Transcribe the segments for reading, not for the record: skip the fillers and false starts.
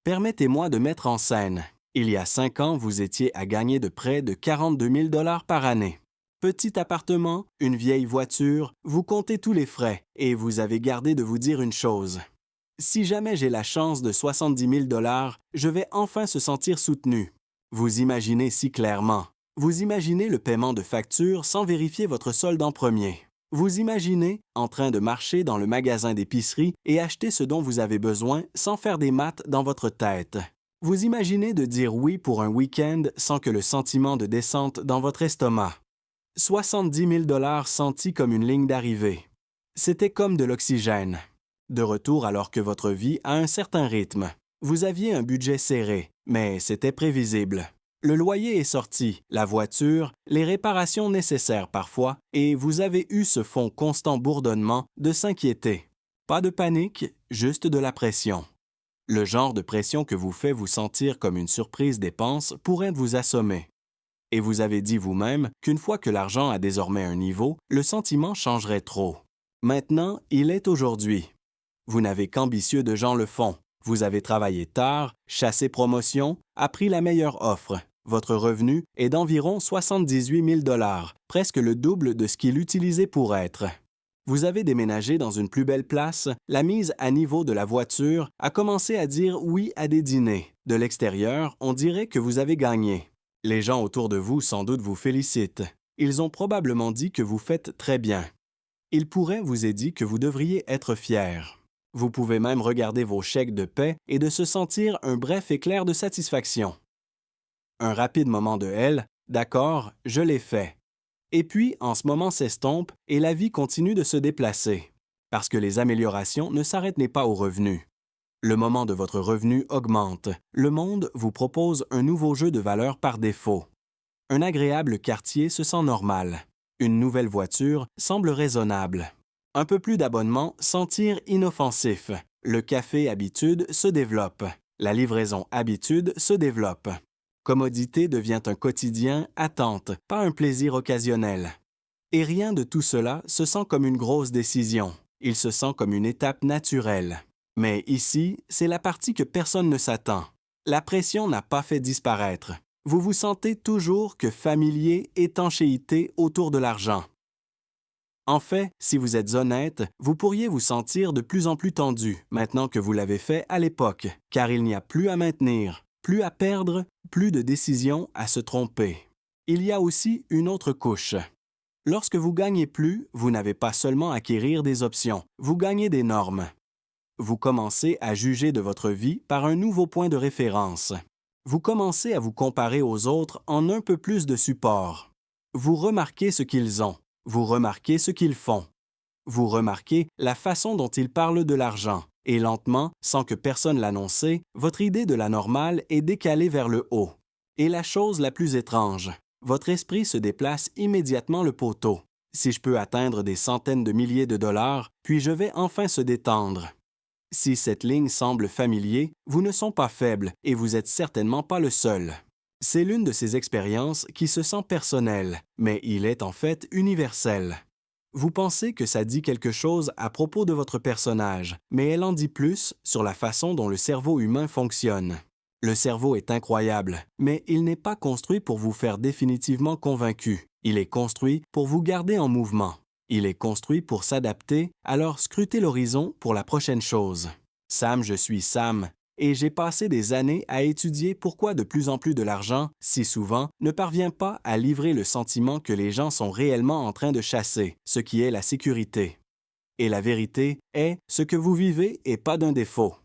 Permettez-moi de mettre en scène. Il y a 5 ans, vous étiez à gagner de près de 42 000 par année. Petit appartement, une vieille voiture, vous comptez tous les frais et vous avez gardé de vous dire une chose. Si jamais j'ai la chance de 70 000 je vais enfin se sentir soutenu. Vous imaginez si clairement. Vous imaginez le paiement de factures sans vérifier votre solde en premier. Vous imaginez en train de marcher dans le magasin d'épicerie et acheter ce dont vous avez besoin sans faire des maths dans votre tête. Vous imaginez de dire oui pour un week-end sans que le sentiment de descente dans votre estomac. 70 000 sentis comme une ligne d'arrivée. C'était comme de l'oxygène. De retour alors que votre vie a un certain rythme. Vous aviez un budget serré, mais c'était prévisible. Le loyer est sorti, la voiture, les réparations nécessaires parfois, et vous avez eu ce fond constant bourdonnement de s'inquiéter. Pas de panique, juste de la pression. Le genre de pression que vous fait vous sentir comme une surprise dépense pourrait vous assommer. Et vous avez dit vous-même qu'une fois que l'argent a désormais un niveau, le sentiment changerait trop. Maintenant, il est aujourd'hui. Vous n'avez qu'ambitieux de gens le font. Vous avez travaillé tard, chassé promotion, appris la meilleure offre. Votre revenu est d'environ 78 000 presque le double de ce qu'il utilisait pour être. Vous avez déménagé dans une plus belle place, la mise à niveau de la voiture a commencé à dire oui à des dîners. De l'extérieur, on dirait que vous avez gagné. Les gens autour de vous sans doute vous félicitent. Ils ont probablement dit que vous faites très bien. Ils pourraient vous aider que vous devriez être fier. Vous pouvez même regarder vos chèques de paie et de se sentir un bref éclair de satisfaction. Un rapide moment de « elle », d'accord, je l'ai fait. Et puis, en ce moment s'estompe et la vie continue de se déplacer, parce que les améliorations ne s'arrêtent pas au revenu. Le moment de votre revenu augmente. Le monde vous propose un nouveau jeu de valeurs par défaut. Un agréable quartier se sent normal. Une nouvelle voiture semble raisonnable. Un peu plus d'abonnement sentir inoffensif. Le café habitude se développe. La livraison habitude se développe. Commodité devient un quotidien attente, pas un plaisir occasionnel. Et rien de tout cela se sent comme une grosse décision. Il se sent comme une étape naturelle. Mais ici, c'est la partie que personne ne s'attend. La pression n'a pas fait disparaître. Vous vous sentez toujours que familier, étanchéité autour de l'argent. En fait, si vous êtes honnête, vous pourriez vous sentir de plus en plus tendu maintenant que vous l'avez fait à l'époque, car il n'y a plus à maintenir, plus à perdre, plus de décisions à se tromper. Il y a aussi une autre couche. Lorsque vous gagnez plus, vous n'avez pas seulement à acquérir des options, vous gagnez des normes. Vous commencez à juger de votre vie par un nouveau point de référence. Vous commencez à vous comparer aux autres en un peu plus de support. Vous remarquez ce qu'ils ont. Vous remarquez ce qu'ils font. Vous remarquez la façon dont ils parlent de l'argent. Et lentement, sans que personne l'annonce, votre idée de la normale est décalée vers le haut. Et la chose la plus étrange, votre esprit se déplace immédiatement le poteau. Si je peux atteindre des centaines de milliers de dollars, puis je vais enfin se détendre. Si cette ligne semble familier, vous ne sont pas faibles et vous n'êtes certainement pas le seul. C'est l'une de ces expériences qui se sent personnelle, mais il est en fait universel. Vous pensez que ça dit quelque chose à propos de votre personnage, mais elle en dit plus sur la façon dont le cerveau humain fonctionne. Le cerveau est incroyable, mais il n'est pas construit pour vous faire définitivement convaincu. Il est construit pour vous garder en mouvement. Il est construit pour s'adapter, alors scrutez l'horizon pour la prochaine chose. Sam, je suis Sam. Et j'ai passé des années à étudier pourquoi de plus en plus de l'argent, si souvent, ne parvient pas à livrer le sentiment que les gens sont réellement en train de chasser, ce qui est la sécurité. Et la vérité est, ce que vous vivez est pas d'un défaut.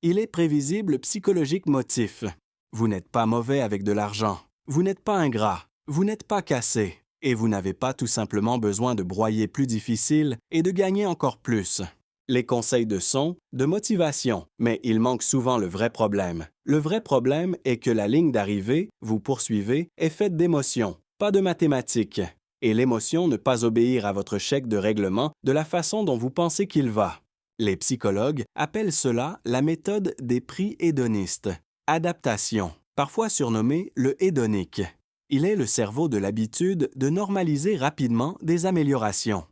Il est prévisible psychologique motif. Vous n'êtes pas mauvais avec de l'argent. Vous n'êtes pas ingrat. Vous n'êtes pas cassé. Et vous n'avez pas tout simplement besoin de broyer plus difficile et de gagner encore plus. Les conseils sont de motivation, mais il manque souvent le vrai problème. Le vrai problème est que la ligne d'arrivée, vous poursuivez, est faite d'émotions, pas de mathématiques. Et l'émotion ne pas obéir à votre chèque de règlement de la façon dont vous pensez qu'il va. Les psychologues appellent cela la méthode des prix hédonistes. Adaptation, parfois surnommée le hédonique. Il est le cerveau de l'habitude de normaliser rapidement des améliorations.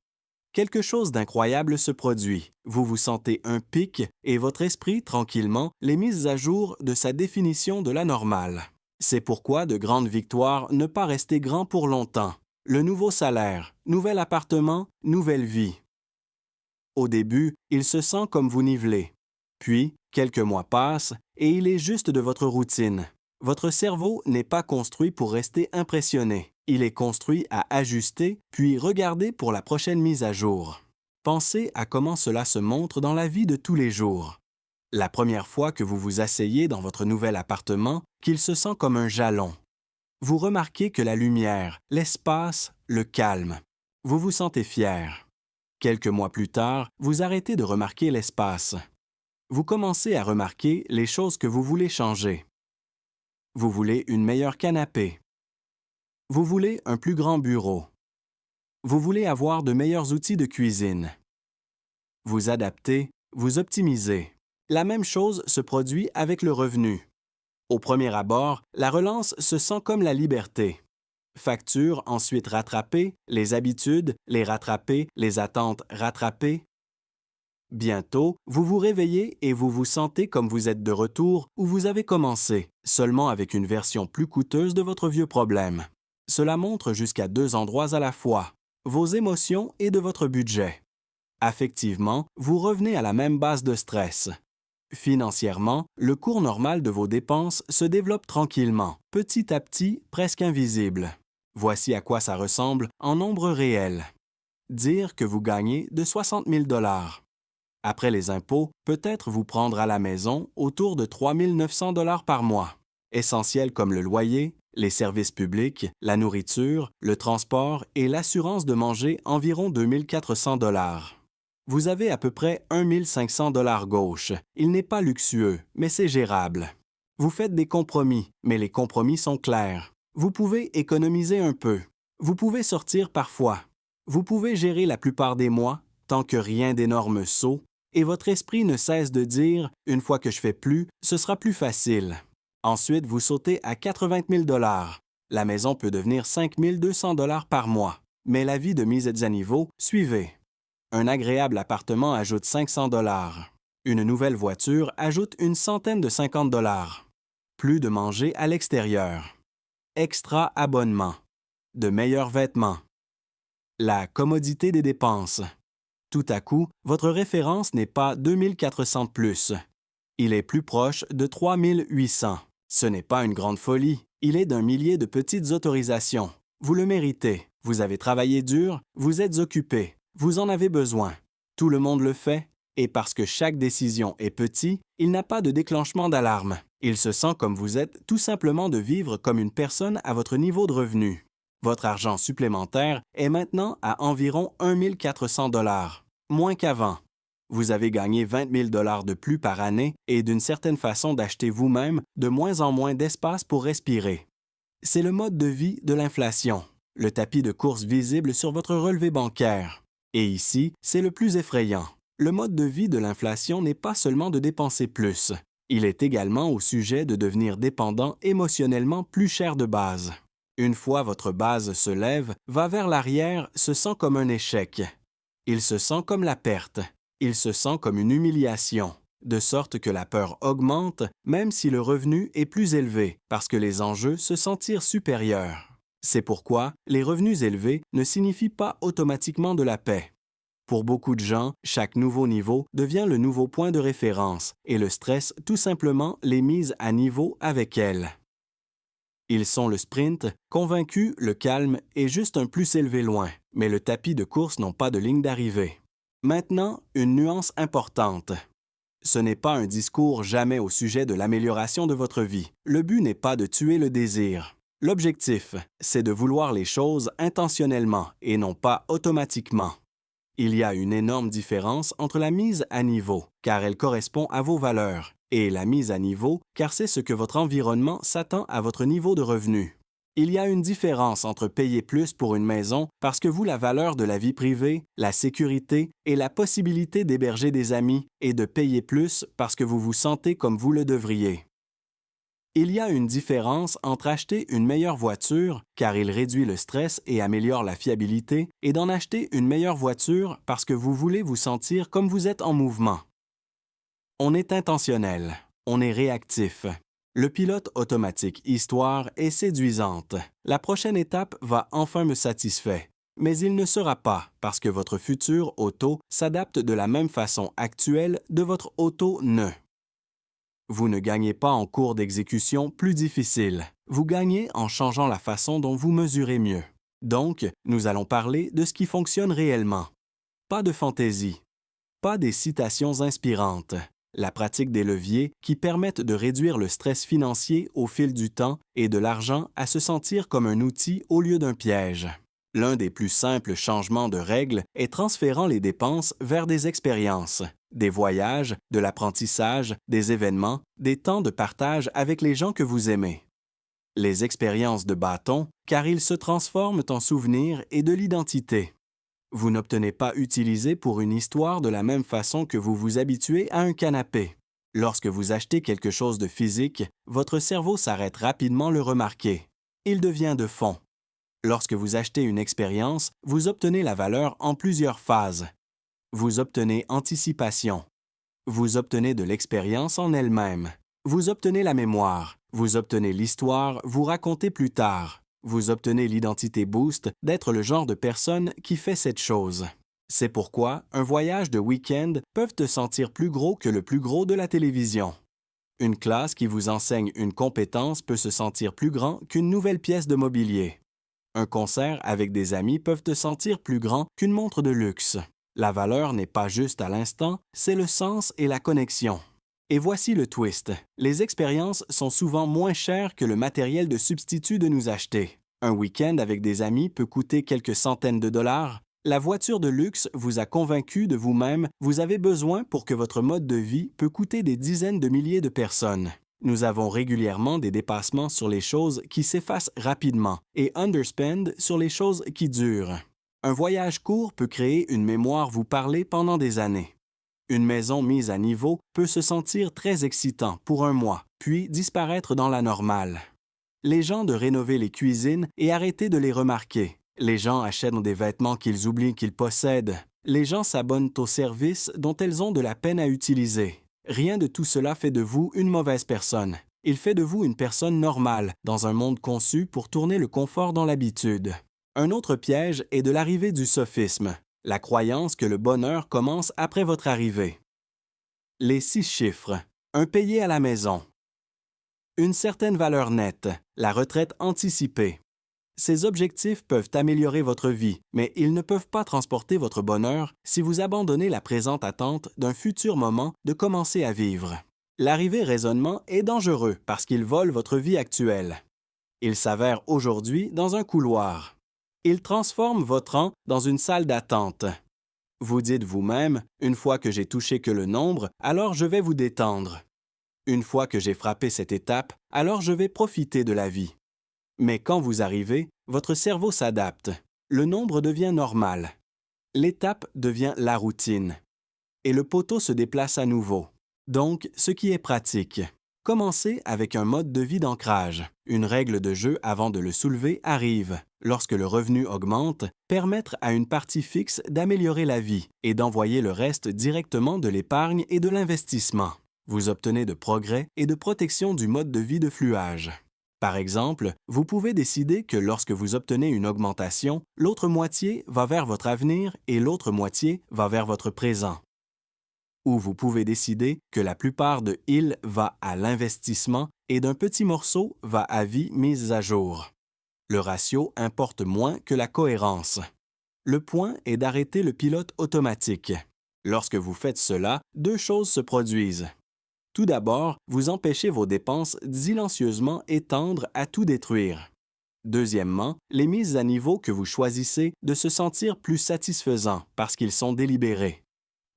quelque chose d'incroyable se produit. Vous vous sentez un pic et votre esprit, tranquillement, les mise à jour de sa définition de la normale. C'est pourquoi de grandes victoires ne pas rester grand pour longtemps. Le nouveau salaire, nouvel appartement, nouvelle vie. Au début, il se sent comme vous nivelez. Puis, quelques mois passent et il est juste de votre routine. Votre cerveau n'est pas construit pour rester impressionné. Il est construit à ajuster, puis regarder pour la prochaine mise à jour. Pensez à comment cela se montre dans la vie de tous les jours. La première fois que vous vous asseyez dans votre nouvel appartement, qu'il se sent comme un jalon. Vous remarquez que la lumière, l'espace, le calme. Vous vous sentez fier. Quelques mois plus tard, vous arrêtez de remarquer l'espace. Vous commencez à remarquer les choses que vous voulez changer. Vous voulez une meilleure canapé. Vous voulez un plus grand bureau. Vous voulez avoir de meilleurs outils de cuisine. Vous adaptez, vous optimisez. La même chose se produit avec le revenu. Au premier abord, la relance se sent comme la liberté. Factures ensuite rattrapées, les habitudes, les rattrapées, les attentes rattrapées. Bientôt, vous vous réveillez et vous vous sentez comme vous êtes de retour où vous avez commencé, seulement avec une version plus coûteuse de votre vieux problème. Cela montre jusqu'à 2 endroits à la fois, vos émotions et de votre budget. Affectivement, vous revenez à la même base de stress. Financièrement, le cours normal de vos dépenses se développe tranquillement, petit à petit, presque invisible. Voici à quoi ça ressemble en nombre réel. Dire que vous gagnez de 60 000 $. Après les impôts, peut-être vous prendre à la maison autour de 3 900 $ par mois. Essentiels comme le loyer, les services publics, la nourriture, le transport et l'assurance de manger environ 2 400 $. Vous avez à peu près 1 500 $ gauche. Il n'est pas luxueux, mais c'est gérable. Vous faites des compromis, mais les compromis sont clairs. Vous pouvez économiser un peu. Vous pouvez sortir parfois. Vous pouvez gérer la plupart des mois, tant que rien d'énorme saut, et votre esprit ne cesse de dire « une fois que je fais plus, ce sera plus facile ». Ensuite, vous sautez à 80 000 $. La maison peut devenir 5 200 $ par mois, mais la vie de mise à niveau, suivez. Un agréable appartement ajoute 500 $. Une nouvelle voiture ajoute une centaine de 50 $. Plus de manger à l'extérieur. Extra abonnement. De meilleurs vêtements. La commodité des dépenses. Tout à coup, votre référence n'est pas 2400 de plus. Il est plus proche de 3800. Ce n'est pas une grande folie. Il est d'un millier de petites autorisations. Vous le méritez. Vous avez travaillé dur, vous êtes occupé. Vous en avez besoin. Tout le monde le fait, et parce que chaque décision est petite, il n'a pas de déclenchement d'alarme. Il se sent comme vous êtes tout simplement de vivre comme une personne à votre niveau de revenu. Votre argent supplémentaire est maintenant à environ 1 400 $, moins qu'avant. Vous avez gagné 20 000 $ de plus par année et d'une certaine façon d'acheter vous-même de moins en moins d'espace pour respirer. C'est le mode de vie de l'inflation, le tapis de course visible sur votre relevé bancaire. Et ici, c'est le plus effrayant. Le mode de vie de l'inflation n'est pas seulement de dépenser plus. Il est également au sujet de devenir dépendant émotionnellement plus cher de base. Une fois votre base se lève, va vers l'arrière, se sent comme un échec. Il se sent comme la perte. Il se sent comme une humiliation, de sorte que la peur augmente même si le revenu est plus élevé, parce que les enjeux se sentirent supérieurs. C'est pourquoi les revenus élevés ne signifient pas automatiquement de la paix. Pour beaucoup de gens, chaque nouveau niveau devient le nouveau point de référence et le stress tout simplement les mise à niveau avec elle. Ils sont le sprint, convaincus, le calme et juste un plus élevé loin, mais le tapis de course n'ont pas de ligne d'arrivée. Maintenant, une nuance importante. Ce n'est pas un discours jamais au sujet de l'amélioration de votre vie. Le but n'est pas de tuer le désir. L'objectif, c'est de vouloir les choses intentionnellement et non pas automatiquement. Il y a une énorme différence entre la mise à niveau, car elle correspond à vos valeurs, et la mise à niveau, car c'est ce que votre environnement s'attend à votre niveau de revenu. Il y a une différence entre payer plus pour une maison parce que vous la valeur de la vie privée, la sécurité et la possibilité d'héberger des amis et de payer plus parce que vous vous sentez comme vous le devriez. Il y a une différence entre acheter une meilleure voiture, car il réduit le stress et améliore la fiabilité, et d'en acheter une meilleure voiture parce que vous voulez vous sentir comme vous êtes en mouvement. On est intentionnel, on est réactif. Le pilote automatique Histoire est séduisante. La prochaine étape va enfin me satisfaire. Mais il ne sera pas, parce que votre future auto s'adapte de la même façon actuelle de votre auto ne. Vous ne gagnez pas en cours d'exécution plus difficile. Vous gagnez en changeant la façon dont vous mesurez mieux. Donc, nous allons parler de ce qui fonctionne réellement. Pas de fantaisie. Pas des citations inspirantes. La pratique des leviers qui permettent de réduire le stress financier au fil du temps et de l'argent à se sentir comme un outil au lieu d'un piège. L'un des plus simples changements de règles est transférant les dépenses vers des expériences, des voyages, de l'apprentissage, des événements, des temps de partage avec les gens que vous aimez. Les expériences de bâton, car ils se transforment en souvenirs et de l'identité. Vous n'obtenez pas utilisé pour une histoire de la même façon que vous vous habituez à un canapé. Lorsque vous achetez quelque chose de physique, votre cerveau s'arrête rapidement le remarquer. Il devient de fond. Lorsque vous achetez une expérience, vous obtenez la valeur en plusieurs phases. Vous obtenez anticipation. Vous obtenez de l'expérience en elle-même. Vous obtenez la mémoire. Vous obtenez l'histoire, vous racontez plus tard. Vous obtenez l'identité boost d'être le genre de personne qui fait cette chose. C'est pourquoi un voyage de week-end peut te sentir plus gros que le plus gros de la télévision. Une classe qui vous enseigne une compétence peut se sentir plus grand qu'une nouvelle pièce de mobilier. Un concert avec des amis peut te sentir plus grand qu'une montre de luxe. La valeur n'est pas juste à l'instant, c'est le sens et la connexion. Et voici le twist. Les expériences sont souvent moins chères que le matériel de substitut de nous acheter. Un week-end avec des amis peut coûter quelques centaines de dollars. La voiture de luxe vous a convaincu de vous-même, vous avez besoin pour que votre mode de vie peut coûter des dizaines de milliers de personnes. Nous avons régulièrement des dépassements sur les choses qui s'effacent rapidement et underspend sur les choses qui durent. Un voyage court peut créer une mémoire vous parler pendant des années. Une maison mise à niveau peut se sentir très excitant pour un mois, puis disparaître dans la normale. Les gens de rénover les cuisines et arrêter de les remarquer. Les gens achètent des vêtements qu'ils oublient qu'ils possèdent. Les gens s'abonnent aux services dont elles ont de la peine à utiliser. Rien de tout cela fait de vous une mauvaise personne. Il fait de vous une personne normale, dans un monde conçu pour tourner le confort dans l'habitude. Un autre piège est de l'arrivée du sophisme, la croyance que le bonheur commence après votre arrivée. Les 6 chiffres. Un payé à la maison. Une certaine valeur nette, la retraite anticipée. Ces objectifs peuvent améliorer votre vie, mais ils ne peuvent pas transporter votre bonheur si vous abandonnez la présente attente d'un futur moment de commencer à vivre. L'arrivée raisonnement est dangereux parce qu'il vole votre vie actuelle. Il s'avère aujourd'hui dans un couloir. Il transforme votre an dans une salle d'attente. Vous dites vous-même, une fois que j'ai touché que le nombre, alors je vais vous détendre. Une fois que j'ai frappé cette étape, alors je vais profiter de la vie. Mais quand vous arrivez, votre cerveau s'adapte. Le nombre devient normal. L'étape devient la routine. Et le poteau se déplace à nouveau. Donc, ce qui est pratique. Commencez avec un mode de vie d'ancrage. Une règle de jeu avant de le soulever arrive. Lorsque le revenu augmente, permettre à une partie fixe d'améliorer la vie et d'envoyer le reste directement de l'épargne et de l'investissement. Vous obtenez de progrès et de protection du mode de vie de fluage. Par exemple, vous pouvez décider que lorsque vous obtenez une augmentation, l'autre moitié va vers votre avenir et l'autre moitié va vers votre présent. Ou vous pouvez décider que la plupart de il va à l'investissement et d'un petit morceau va à vie mise à jour. Le ratio importe moins que la cohérence. Le point est d'arrêter le pilote automatique. Lorsque vous faites cela, 2 choses se produisent. Tout d'abord, vous empêchez vos dépenses silencieusement et tendre à tout détruire. Deuxièmement, les mises à niveau que vous choisissez de se sentir plus satisfaisants parce qu'ils sont délibérés.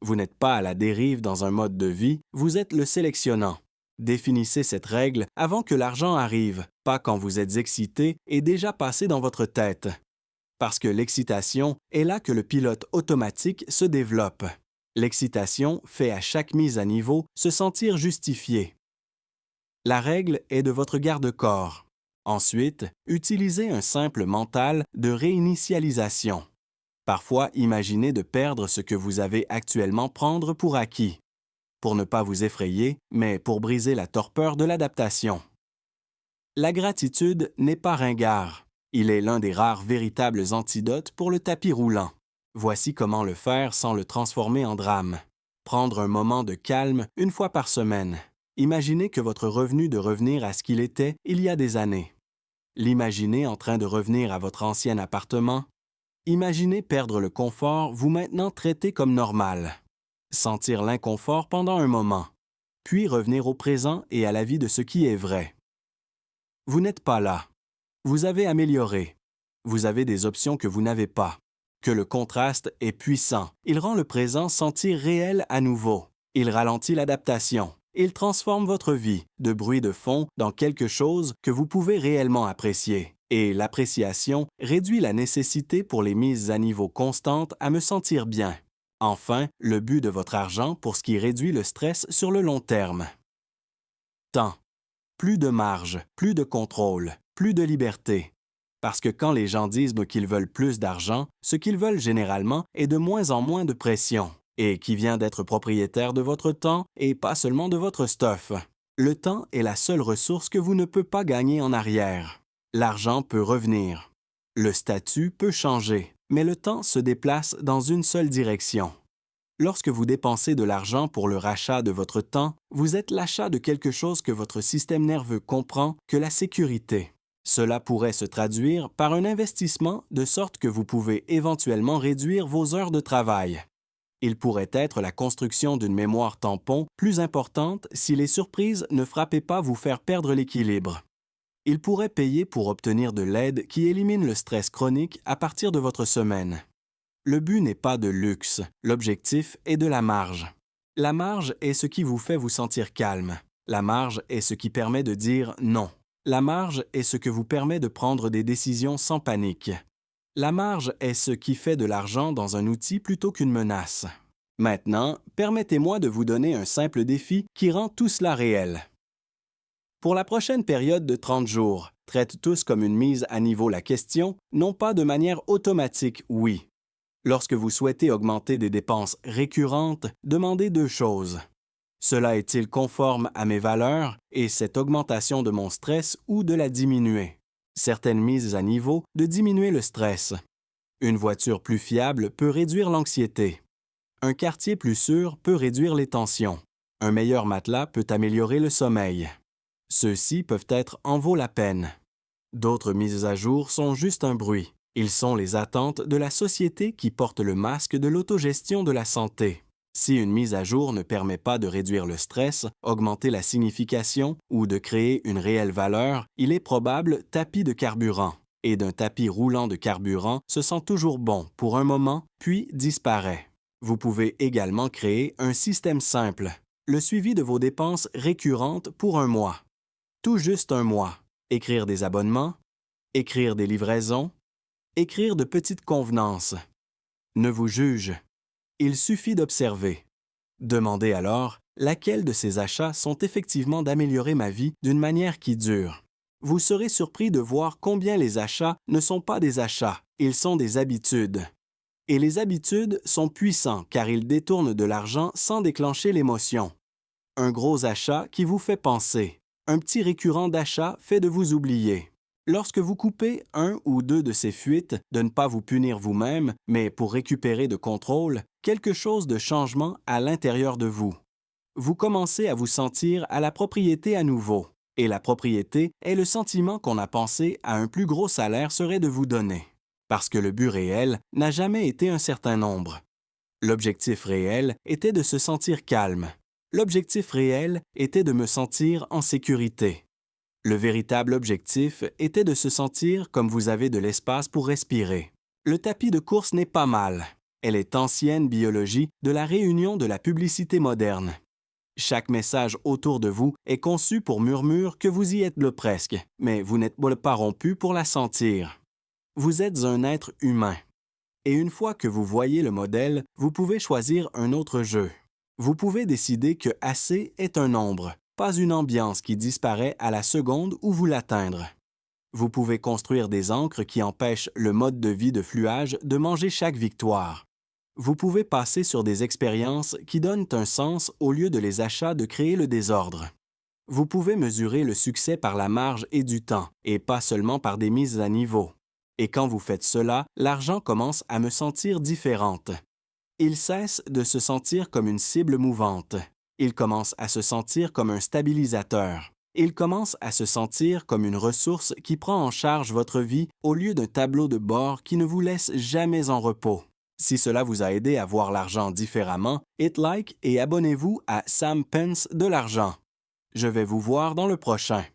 Vous n'êtes pas à la dérive dans un mode de vie, vous êtes le sélectionnant. Définissez cette règle avant que l'argent arrive, pas quand vous êtes excité et déjà passé dans votre tête. Parce que l'excitation est là que le pilote automatique se développe. L'excitation fait à chaque mise à niveau se sentir justifiée. La règle est de votre garde-corps. Ensuite, utilisez un simple mental de réinitialisation. Parfois, imaginez de perdre ce que vous avez actuellement prendre pour acquis, pour ne pas vous effrayer, mais pour briser la torpeur de l'adaptation. La gratitude n'est pas ringard. Il est l'un des rares véritables antidotes pour le tapis roulant. Voici comment le faire sans le transformer en drame. Prendre un moment de calme une fois par semaine. Imaginez que votre revenu de revenir à ce qu'il était il y a des années. L'imaginez en train de revenir à votre ancien appartement. Imaginez perdre le confort vous maintenant traité comme normal. Sentir l'inconfort pendant un moment, puis revenir au présent et à la vie de ce qui est vrai. Vous n'êtes pas là. Vous avez amélioré. Vous avez des options que vous n'avez pas. Que le contraste est puissant. Il rend le présent sentir réel à nouveau. Il ralentit l'adaptation. Il transforme votre vie, de bruit de fond, dans quelque chose que vous pouvez réellement apprécier. Et l'appréciation réduit la nécessité pour les mises à niveau constantes à me sentir bien. Enfin, le but de votre argent pour ce qui réduit le stress sur le long terme. Temps. Plus de marge, plus de contrôle, plus de liberté. Parce que quand les gens disent qu'ils veulent plus d'argent, ce qu'ils veulent généralement est de moins en moins de pression, et qui vient d'être propriétaire de votre temps et pas seulement de votre stuff. Le temps est la seule ressource que vous ne pouvez pas gagner en arrière. L'argent peut revenir. Le statut peut changer, mais le temps se déplace dans une seule direction. Lorsque vous dépensez de l'argent pour le rachat de votre temps, vous êtes l'achat de quelque chose que votre système nerveux comprend que la sécurité. Cela pourrait se traduire par un investissement de sorte que vous pouvez éventuellement réduire vos heures de travail. Il pourrait être la construction d'une mémoire tampon plus importante si les surprises ne frappaient pas vous faire perdre l'équilibre. Il pourrait payer pour obtenir de l'aide qui élimine le stress chronique à partir de votre semaine. Le but n'est pas de luxe, l'objectif est de la marge. La marge est ce qui vous fait vous sentir calme. La marge est ce qui permet de dire non. La marge est ce que vous permet de prendre des décisions sans panique. La marge est ce qui fait de l'argent dans un outil plutôt qu'une menace. Maintenant, permettez-moi de vous donner un simple défi qui rend tout cela réel. Pour la prochaine période de 30 jours, traite tous comme une mise à niveau la question, non pas de manière automatique, oui. Lorsque vous souhaitez augmenter des dépenses récurrentes, demandez deux choses. Cela est-il conforme à mes valeurs et cette augmentation de mon stress ou de la diminuer? Certaines mises à niveau de diminuer le stress. Une voiture plus fiable peut réduire l'anxiété. Un quartier plus sûr peut réduire les tensions. Un meilleur matelas peut améliorer le sommeil. Ceux-ci peuvent être en vaut la peine. D'autres mises à jour sont juste un bruit. Ils sont les attentes de la société qui porte le masque de l'autogestion de la santé. Si une mise à jour ne permet pas de réduire le stress, augmenter la signification ou de créer une réelle valeur, il est probable tapis de carburant. Et d'un tapis roulant de carburant se sent toujours bon pour un moment, puis disparaît. Vous pouvez également créer un système simple, le suivi de vos dépenses récurrentes pour un mois. Tout juste un mois. Écrire des abonnements, écrire des livraisons, écrire de petites convenances. Ne vous juge. Il suffit d'observer. Demandez alors laquelle de ces achats sont effectivement d'améliorer ma vie d'une manière qui dure. Vous serez surpris de voir combien les achats ne sont pas des achats, ils sont des habitudes. Et les habitudes sont puissants car ils détournent de l'argent sans déclencher l'émotion. Un gros achat qui vous fait penser. Un petit récurrent d'achat fait de vous oublier. Lorsque vous coupez un ou deux de ces fuites, de ne pas vous punir vous-même, mais pour récupérer de contrôle, quelque chose de changement à l'intérieur de vous. Vous commencez à vous sentir à la propriété à nouveau. Et la propriété est le sentiment qu'on a pensé à un plus gros salaire serait de vous donner. Parce que le but réel n'a jamais été un certain nombre. L'objectif réel était de se sentir calme. L'objectif réel était de me sentir en sécurité. Le véritable objectif était de se sentir comme vous avez de l'espace pour respirer. Le tapis de course n'est pas mal. Elle est ancienne biologie de la réunion de la publicité moderne. Chaque message autour de vous est conçu pour murmure que vous y êtes le presque, mais vous n'êtes pas rompu pour la sentir. Vous êtes un être humain. Et une fois que vous voyez le modèle, vous pouvez choisir un autre jeu. Vous pouvez décider que assez est un nombre, pas une ambiance qui disparaît à la seconde où vous l'atteindre. Vous pouvez construire des ancres qui empêchent le mode de vie de fluage de manger chaque victoire. Vous pouvez passer sur des expériences qui donnent un sens au lieu de les achats de créer le désordre. Vous pouvez mesurer le succès par la marge et du temps, et pas seulement par des mises à niveau. Et quand vous faites cela, l'argent commence à me sentir différente. Il cesse de se sentir comme une cible mouvante. Il commence à se sentir comme un stabilisateur. Il commence à se sentir comme une ressource qui prend en charge votre vie au lieu d'un tableau de bord qui ne vous laisse jamais en repos. Si cela vous a aidé à voir l'argent différemment, hit like et abonnez-vous à Sam Pence de l'argent. Je vais vous voir dans le prochain.